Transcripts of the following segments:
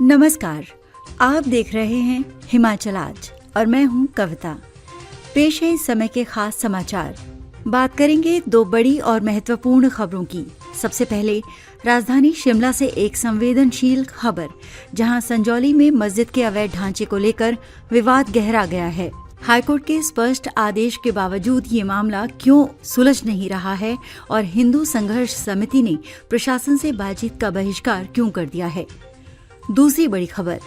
नमस्कार, आप देख रहे हैं हिमाचल आज और मैं हूं कविता। पेश है इस समय के खास समाचार। बात करेंगे दो बड़ी और महत्वपूर्ण खबरों की। सबसे पहले राजधानी शिमला से एक संवेदनशील खबर, जहां संजौली में मस्जिद के अवैध ढांचे को लेकर विवाद गहरा गया है। हाईकोर्ट के स्पष्ट आदेश के बावजूद ये मामला क्यों सुलझ नहीं रहा है और हिंदू संघर्ष समिति ने प्रशासन से बातचीत का बहिष्कार क्यों कर दिया है। दूसरी बड़ी खबर,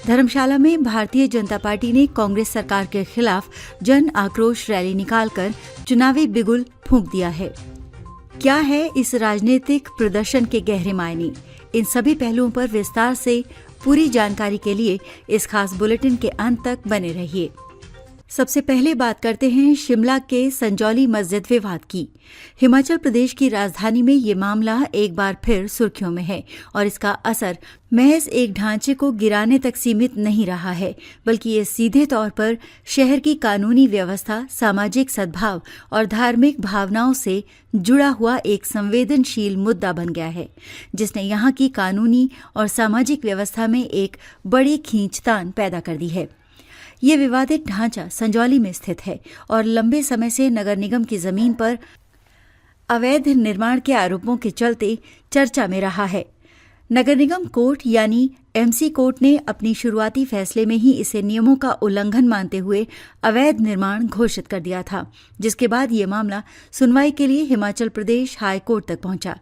धर्मशाला में भारतीय जनता पार्टी ने कांग्रेस सरकार के खिलाफ जन आक्रोश रैली निकालकर चुनावी बिगुल फूंक दिया है। क्या है इस राजनीतिक प्रदर्शन के गहरे मायने? इन सभी पहलुओं पर विस्तार से पूरी जानकारी के लिए इस खास बुलेटिन के अंत तक बने रहिए। सबसे पहले बात करते हैं शिमला के संजौली मस्जिद विवाद की। हिमाचल प्रदेश की राजधानी में ये मामला एक बार फिर सुर्खियों में है और इसका असर महज एक ढांचे को गिराने तक सीमित नहीं रहा है, बल्कि ये सीधे तौर पर शहर की कानूनी व्यवस्था, सामाजिक सद्भाव और धार्मिक भावनाओं से जुड़ा हुआ एक संवेदनशील मुद्दा बन गया है, जिसने यहाँ की कानूनी और सामाजिक व्यवस्था में एक बड़ी खींचतान पैदा कर दी है। ये विवादित ढांचा संजौली में स्थित है और लंबे समय से नगर निगम की जमीन पर अवैध निर्माण के आरोपों के चलते चर्चा में रहा है। नगर निगम कोर्ट यानी एमसी कोर्ट ने अपनी शुरुआती फैसले में ही इसे नियमों का उल्लंघन मानते हुए अवैध निर्माण घोषित कर दिया था, जिसके बाद ये मामला सुनवाई के लिए हिमाचल प्रदेश हाई कोर्ट तक पहुंचा।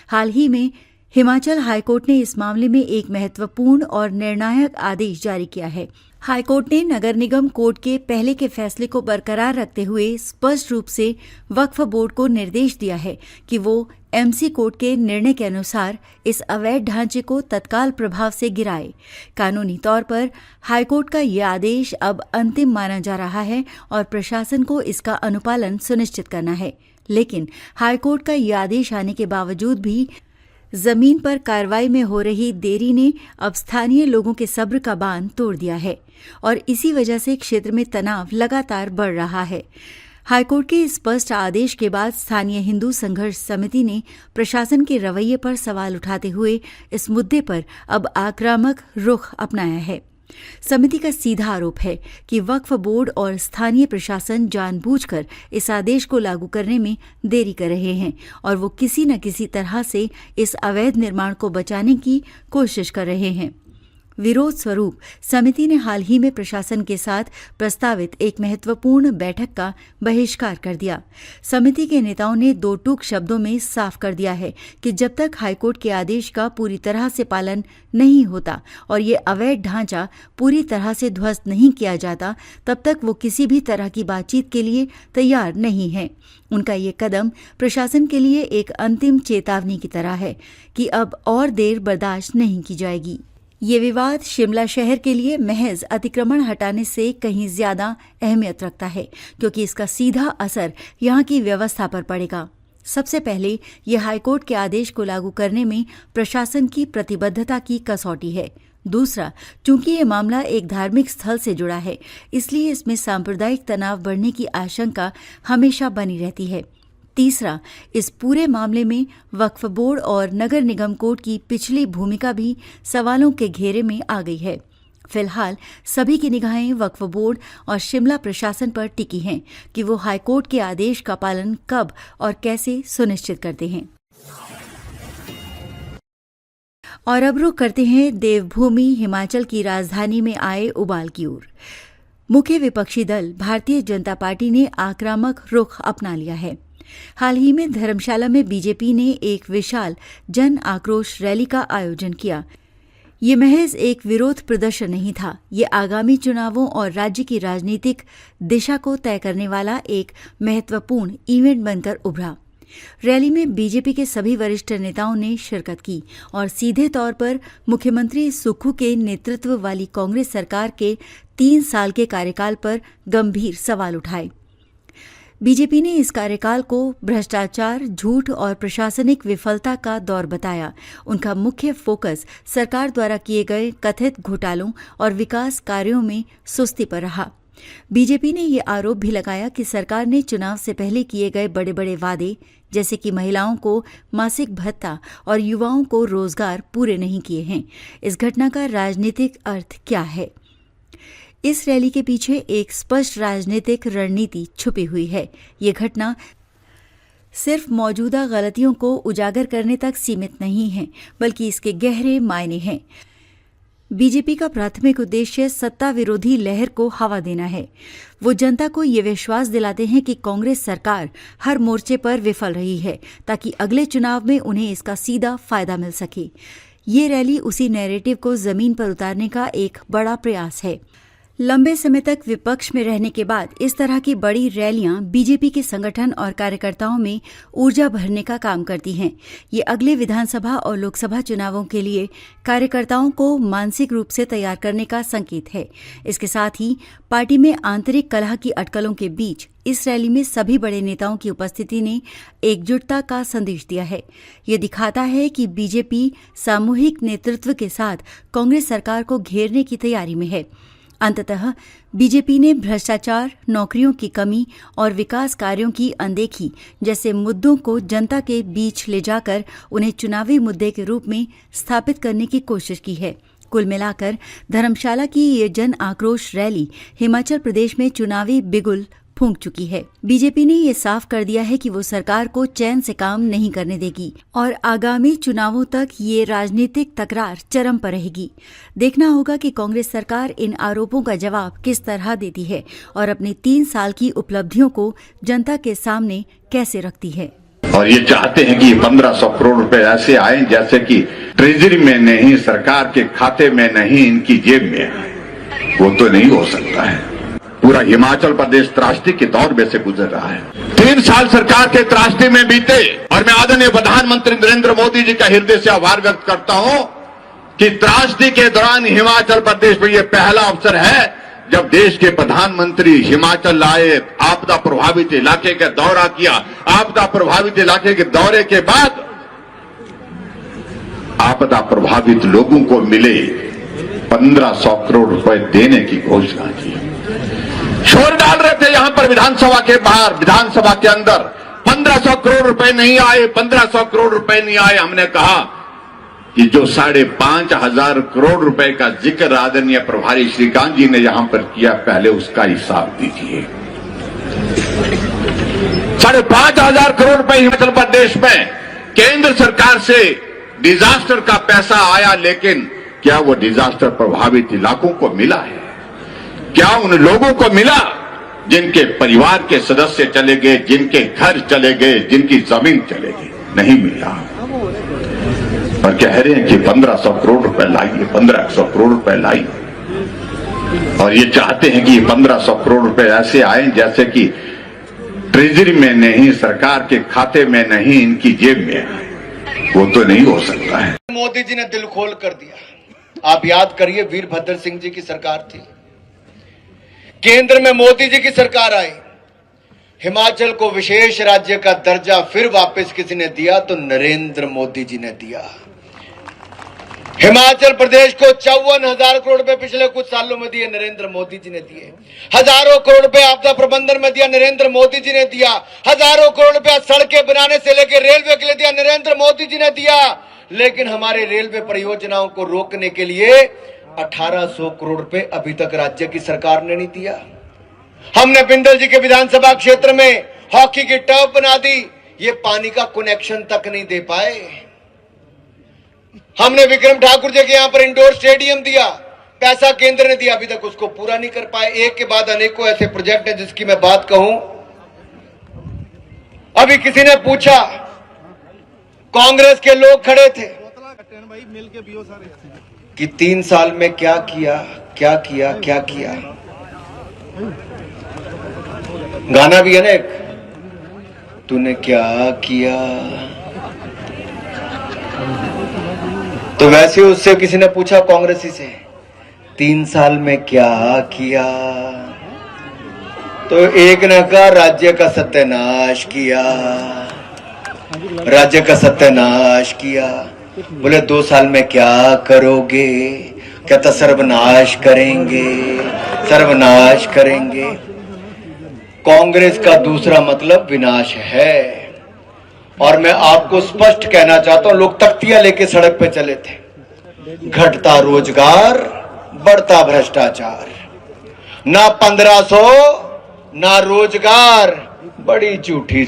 हाल ही में हिमाचल हाईकोर्ट ने इस मामले में एक महत्वपूर्ण और निर्णायक आदेश जारी किया है। हाईकोर्ट ने नगर निगम कोर्ट के पहले के फैसले को बरकरार रखते हुए स्पष्ट रूप से वक्फ बोर्ड को निर्देश दिया है कि वो एमसी कोर्ट के निर्णय के अनुसार इस अवैध ढांचे को तत्काल प्रभाव से गिराए। कानूनी तौर पर हाईकोर्ट का ये आदेश अब अंतिम माना जा रहा है और प्रशासन को इसका अनुपालन सुनिश्चित करना है। लेकिन हाईकोर्ट का ये आदेश आने के बावजूद भी जमीन पर कार्रवाई में हो रही देरी ने अब स्थानीय लोगों के सब्र का बांध तोड़ दिया है और इसी वजह से क्षेत्र में तनाव लगातार बढ़ रहा है। हाईकोर्ट के स्पष्ट आदेश के बाद स्थानीय हिंदू संघर्ष समिति ने प्रशासन के रवैये पर सवाल उठाते हुए इस मुद्दे पर अब आक्रामक रुख अपनाया है। समिति का सीधा आरोप है कि वक्फ बोर्ड और स्थानीय प्रशासन जानबूझकर इस आदेश को लागू करने में देरी कर रहे हैं और वो किसी न किसी तरह से इस अवैध निर्माण को बचाने की कोशिश कर रहे हैं। विरोध स्वरूप समिति ने हाल ही में प्रशासन के साथ प्रस्तावित एक महत्वपूर्ण बैठक का बहिष्कार कर दिया। समिति के नेताओं ने दो टूक शब्दों में साफ कर दिया है कि जब तक हाईकोर्ट के आदेश का पूरी तरह से पालन नहीं होता और ये अवैध ढांचा पूरी तरह से ध्वस्त नहीं किया जाता, तब तक वो किसी भी तरह की बातचीत के लिए तैयार नहीं है। उनका ये कदम प्रशासन के लिए एक अंतिम चेतावनी की तरह है कि अब और देर बर्दाश्त नहीं की जाएगी। ये विवाद शिमला शहर के लिए महज अतिक्रमण हटाने से कहीं ज्यादा अहमियत रखता है, क्योंकि इसका सीधा असर यहाँ की व्यवस्था पर पड़ेगा। सबसे पहले ये हाईकोर्ट के आदेश को लागू करने में प्रशासन की प्रतिबद्धता की कसौटी है। दूसरा, चूंकि ये मामला एक धार्मिक स्थल से जुड़ा है, इसलिए इसमें सांप्रदायिक तनाव बढ़ने की आशंका हमेशा बनी रहती है। तीसरा, इस पूरे मामले में वक्फ बोर्ड और नगर निगम कोर्ट की पिछली भूमिका भी सवालों के घेरे में आ गई है। फिलहाल सभी की निगाहें वक्फ बोर्ड और शिमला प्रशासन पर टिकी हैं कि वो हाईकोर्ट के आदेश का पालन कब और कैसे सुनिश्चित करते हैं। और अब रुख करते हैं देवभूमि हिमाचल की राजधानी में आए उबाल की ओर। मुख्य विपक्षी दल भारतीय जनता पार्टी ने आक्रामक रुख अपना लिया है। हाल ही में धर्मशाला में बीजेपी ने एक विशाल जन आक्रोश रैली का आयोजन किया। ये महज एक विरोध प्रदर्शन नहीं था, ये आगामी चुनावों और राज्य की राजनीतिक दिशा को तय करने वाला एक महत्वपूर्ण इवेंट बनकर उभरा। रैली में बीजेपी के सभी वरिष्ठ नेताओं ने शिरकत की और सीधे तौर पर मुख्यमंत्री सुक्खू के नेतृत्व वाली कांग्रेस सरकार के 3 साल के कार्यकाल पर गंभीर सवाल उठाए। बीजेपी ने इस कार्यकाल को भ्रष्टाचार, झूठ और प्रशासनिक विफलता का दौर बताया। उनका मुख्य फोकस सरकार द्वारा किए गए कथित घोटालों और विकास कार्यों में सुस्ती पर रहा। बीजेपी ने ये आरोप भी लगाया कि सरकार ने चुनाव से पहले किए गए बड़े बड़े वादे जैसे कि महिलाओं को मासिक भत्ता और युवाओं को रोजगार पूरे नहीं किए हैं। इस घटना का राजनीतिक अर्थ क्या है? इस रैली के पीछे एक स्पष्ट राजनीतिक रणनीति छुपी हुई है। ये घटना सिर्फ मौजूदा गलतियों को उजागर करने तक सीमित नहीं है, बल्कि इसके गहरे मायने हैं। बीजेपी का प्राथमिक उद्देश्य सत्ता विरोधी लहर को हवा देना है। वो जनता को ये विश्वास दिलाते हैं कि कांग्रेस सरकार हर मोर्चे पर विफल रही है, ताकि अगले चुनाव में उन्हें इसका सीधा फायदा मिल सके। ये रैली उसी नैरेटिव को जमीन पर उतारने का एक बड़ा प्रयास है। लंबे समय तक विपक्ष में रहने के बाद इस तरह की बड़ी रैलियां बीजेपी के संगठन और कार्यकर्ताओं में ऊर्जा भरने का काम करती हैं। ये अगले विधानसभा और लोकसभा चुनावों के लिए कार्यकर्ताओं को मानसिक रूप से तैयार करने का संकेत है। इसके साथ ही पार्टी में आंतरिक कलह की अटकलों के बीच इस रैली में सभी बड़े नेताओं की उपस्थिति ने एकजुटता का संदेश दिया है। ये दिखाता है कि बीजेपी सामूहिक नेतृत्व के साथ कांग्रेस सरकार को घेरने की तैयारी में है। अंततः बीजेपी ने भ्रष्टाचार, नौकरियों की कमी और विकास कार्यों की अनदेखी जैसे मुद्दों को जनता के बीच ले जाकर उन्हें चुनावी मुद्दे के रूप में स्थापित करने की कोशिश की है। कुल मिलाकर धर्मशाला की ये जन आक्रोश रैली हिमाचल प्रदेश में चुनावी बिगुल फूंक चुकी है। बीजेपी ने ये साफ कर दिया है कि वो सरकार को चैन से काम नहीं करने देगी और आगामी चुनावों तक ये राजनीतिक तकरार चरम पर रहेगी। देखना होगा कि कांग्रेस सरकार इन आरोपों का जवाब किस तरह देती है और अपने 3 साल की उपलब्धियों को जनता के सामने कैसे रखती है। और ये चाहते हैं कि 1500 करोड़ रुपए ऐसे आए जैसे कि ट्रेजरी में नहीं, सरकार के खाते में नहीं, इनकी जेब में आए। वो तो नहीं हो सकता है। पूरा हिमाचल प्रदेश त्रासदी के दौर में से गुजर रहा है। 3 साल सरकार के त्रासदी में बीते और मैं आदरणीय प्रधानमंत्री नरेंद्र मोदी जी का हृदय से आभार व्यक्त करता हूं कि त्रासदी के दौरान हिमाचल प्रदेश में यह पहला अवसर है जब देश के प्रधानमंत्री हिमाचल आए, आपदा प्रभावित इलाके का दौरा किया। आपदा प्रभावित इलाके के दौरे के बाद आपदा प्रभावित लोगों को मिले 1500 करोड़ रुपए देने की घोषणा की। शोर डाल रहे थे यहां पर विधानसभा के बाहर, विधानसभा के अंदर 1500 करोड़ रुपए नहीं आए, 1500 करोड़ रुपए नहीं आए। हमने कहा कि जो 5,500 करोड़ रुपए का जिक्र आदरणीय प्रभारी श्रीकांत जी ने यहां पर किया, पहले उसका हिसाब दीजिए। 5,500 करोड़ रुपए हिमाचल प्रदेश में केंद्र सरकार से डिजास्टर का पैसा आया, लेकिन क्या वो डिजास्टर प्रभावित इलाकों को मिला है? क्या उन लोगों को मिला जिनके परिवार के सदस्य चले गए, जिनके घर चले गए, जिनकी जमीन चले गई? नहीं मिला। और कह रहे हैं कि 1500 करोड़ रुपए लाइए, 1500 करोड़ रुपए लाइए। और ये चाहते हैं कि 1500 करोड़ रुपए ऐसे आए जैसे कि ट्रेजरी में नहीं, सरकार के खाते में नहीं, इनकी जेब में आए। वो तो नहीं हो सकता है। मोदी जी ने दिल खोल कर दिया। आप याद करिए, वीरभद्र सिंह जी की सरकार थी, केंद्र में मोदी जी की सरकार आई, हिमाचल को विशेष राज्य का दर्जा फिर वापस किसी ने दिया? तो नरेंद्र मोदी जी ने दिया। हिमाचल प्रदेश को 54,000 करोड़ रुपए पिछले कुछ सालों में दिए, नरेंद्र मोदी जी ने दिए। हजारों करोड़ रुपए आपदा प्रबंधन में दिया, नरेंद्र मोदी जी ने दिया। हजारों करोड़ रुपया सड़कें बनाने से लेकर रेलवे के लिए दिया, नरेंद्र मोदी जी ने दिया। लेकिन हमारे रेलवे परियोजनाओं को रोकने के लिए 1800 करोड़ रुपए अभी तक राज्य की सरकार ने नहीं दिया। हमने बिंदल जी के विधानसभा क्षेत्र में हॉकी की टर्फ बना दी, ये पानी का कनेक्शन तक नहीं दे पाए। हमने विक्रम ठाकुर जी के यहां पर इंडोर स्टेडियम दिया, पैसा केंद्र ने दिया, अभी तक उसको पूरा नहीं कर पाए। एक के बाद अनेकों ऐसे प्रोजेक्ट हैं जिसकी मैं बात कहूं। अभी किसी ने पूछा, कांग्रेस के लोग खड़े थे कि 3 साल में क्या किया, क्या किया, क्या किया। गाना भी है ना एक, तूने क्या किया। तो वैसे उससे किसी ने पूछा कांग्रेसी से, 3 साल में क्या किया। तो एक ने कहा राज्य का सत्यानाश किया, राज्य का सत्यानाश किया। बोले 2 साल में क्या करोगे? कहता सर्वनाश करेंगे, सर्वनाश करेंगे। कांग्रेस का दूसरा मतलब विनाश है। और मैं आपको स्पष्ट कहना चाहता हूं, लोग तख्तियां लेके सड़क पे चले थे, घटता रोजगार, बढ़ता भ्रष्टाचार, ना 1500 ना रोजगार, बड़ी झूठी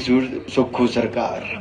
सुक्खू सरकार।